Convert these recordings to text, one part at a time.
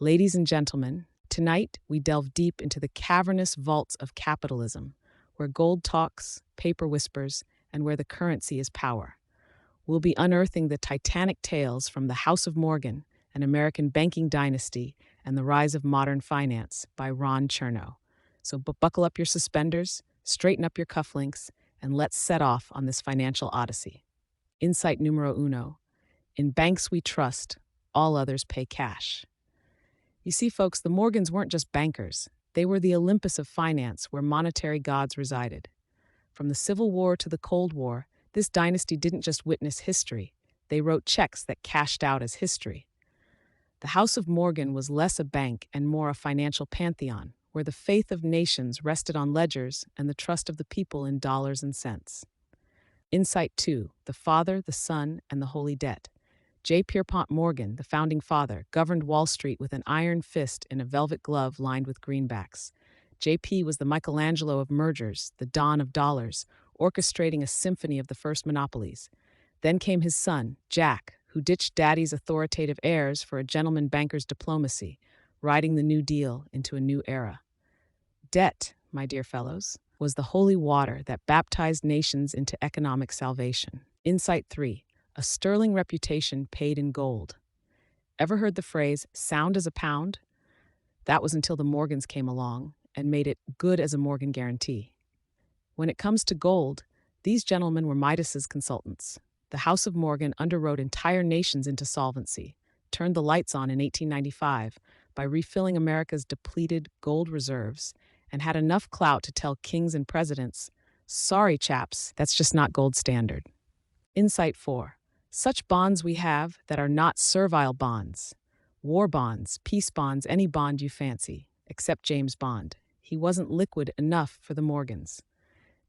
Ladies and gentlemen, tonight we delve deep into the cavernous vaults of capitalism, where gold talks, paper whispers, and where the currency is power. We'll be unearthing the titanic tales from the House of Morgan, an American Banking Dynasty, and the Rise of Modern Finance by Ron Chernow. So buckle up your suspenders, straighten up your cufflinks, and let's set off on this financial odyssey. Insight numero uno. In banks we trust, all others pay cash. You see, folks, the Morgans weren't just bankers. They were the Olympus of finance where monetary gods resided. From the Civil War to the Cold War, this dynasty didn't just witness history. They wrote checks that cashed out as history. The House of Morgan was less a bank and more a financial pantheon, where the faith of nations rested on ledgers and the trust of the people in dollars and cents. Insight 2, the Father, the Son, and the Holy Debt. J. Pierpont Morgan, the founding father, governed Wall Street with an iron fist in a velvet glove lined with greenbacks. JP was the Michelangelo of mergers, the Don of dollars, orchestrating a symphony of the first monopolies. Then came his son, Jack, who ditched daddy's authoritative airs for a gentleman banker's diplomacy, riding the New Deal into a new era. Debt, my dear fellows, was the holy water that baptized nations into economic salvation. Insight 3. A sterling reputation paid in gold. Ever heard the phrase, sound as a pound? That was until the Morgans came along and made it good as a Morgan guarantee. When it comes to gold, these gentlemen were Midas's consultants. The House of Morgan underwrote entire nations into solvency, turned the lights on in 1895 by refilling America's depleted gold reserves, and had enough clout to tell kings and presidents, sorry chaps, that's just not gold standard. Insight 4. Such bonds we have that are not servile bonds. War bonds, peace bonds, any bond you fancy, except James Bond. He wasn't liquid enough for the Morgans.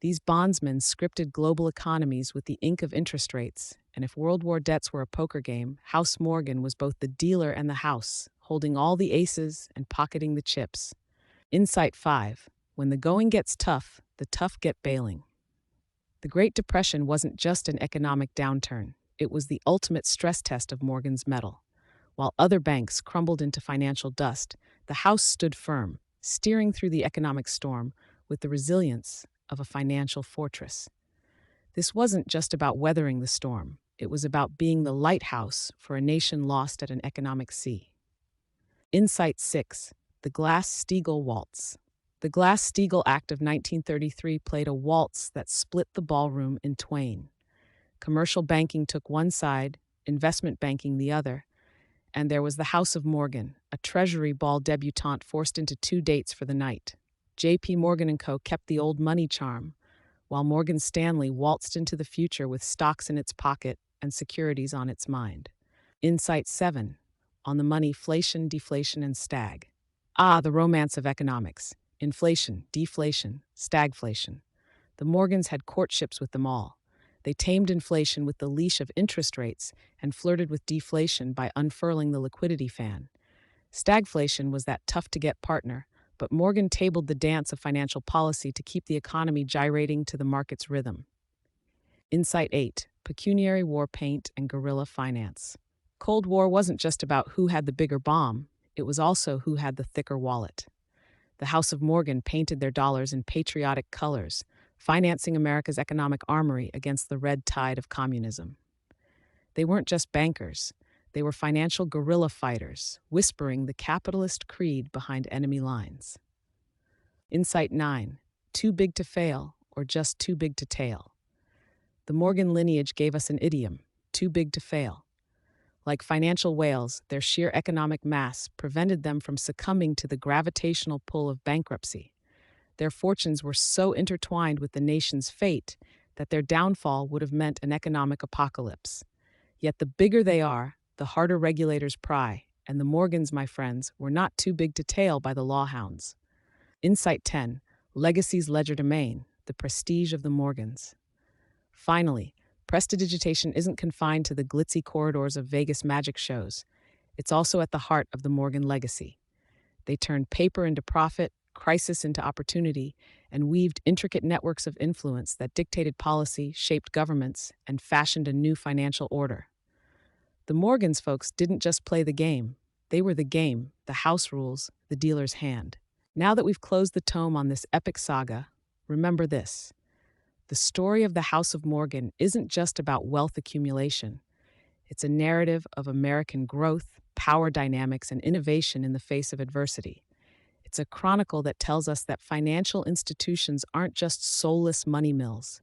These bondsmen scripted global economies with the ink of interest rates, and if World War debts were a poker game, House Morgan was both the dealer and the house, holding all the aces and pocketing the chips. Insight 5. When the going gets tough, the tough get bailing. The Great Depression wasn't just an economic downturn. It was the ultimate stress test of Morgan's mettle. While other banks crumbled into financial dust, the house stood firm, steering through the economic storm with the resilience of a financial fortress. This wasn't just about weathering the storm. It was about being the lighthouse for a nation lost at an economic sea. Insight 6. The Glass-Steagall Waltz. The Glass-Steagall Act of 1933 played a waltz that split the ballroom in twain. Commercial banking took one side, investment banking the other, and there was the House of Morgan, a treasury ball debutante forced into 2 dates for the night. J.P. Morgan & Co. kept the old money charm, while Morgan Stanley waltzed into the future with stocks in its pocket and securities on its mind. Insight 7. On the money, inflation, deflation, and stag. Ah, the romance of economics. Inflation, deflation, stagflation. The Morgans had courtships with them all. They tamed inflation with the leash of interest rates and flirted with deflation by unfurling the liquidity fan. Stagflation was that tough-to-get partner, but Morgan tabled the dance of financial policy to keep the economy gyrating to the market's rhythm. Insight 8. Pecuniary war paint and guerrilla finance. Cold War wasn't just about who had the bigger bomb, it was also who had the thicker wallet. The House of Morgan painted their dollars in patriotic colors, financing America's economic armory against the red tide of communism. They weren't just bankers. They were financial guerrilla fighters, whispering the capitalist creed behind enemy lines. Insight 9. Too big to fail, or just too big to tail. The Morgan lineage gave us an idiom, too big to fail. Like financial whales, their sheer economic mass prevented them from succumbing to the gravitational pull of bankruptcy. Their fortunes were so intertwined with the nation's fate that their downfall would have meant an economic apocalypse. Yet the bigger they are, the harder regulators pry, and the Morgans, my friends, were not too big to tail by the lawhounds. Insight 10. Legacy's legerdemain, the prestige of the Morgans. Finally, prestidigitation isn't confined to the glitzy corridors of Vegas magic shows. It's also at the heart of the Morgan legacy. They turned paper into profit, crisis into opportunity, and weaved intricate networks of influence that dictated policy, shaped governments, and fashioned a new financial order. The Morgans folks didn't just play the game. They were the game, the house rules, the dealer's hand. Now that we've closed the tome on this epic saga, remember this. The story of the House of Morgan isn't just about wealth accumulation. It's a narrative of American growth, power dynamics, and innovation in the face of adversity. It's a chronicle that tells us that financial institutions aren't just soulless money mills.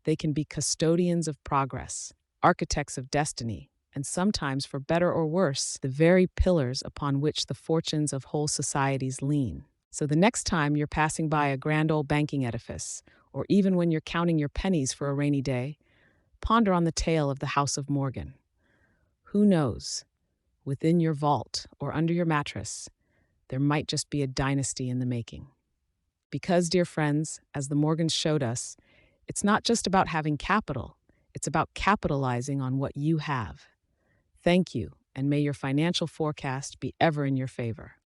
They can be custodians of progress, architects of destiny, and sometimes, for better or worse, the very pillars upon which the fortunes of whole societies lean. So the next time you're passing by a grand old banking edifice, or even when you're counting your pennies for a rainy day, ponder on the tale of the House of Morgan. Who knows? Within your vault or under your mattress, there might just be a dynasty in the making. Because, dear friends, as the Morgans showed us, it's not just about having capital, it's about capitalizing on what you have. Thank you, and may your financial forecast be ever in your favor.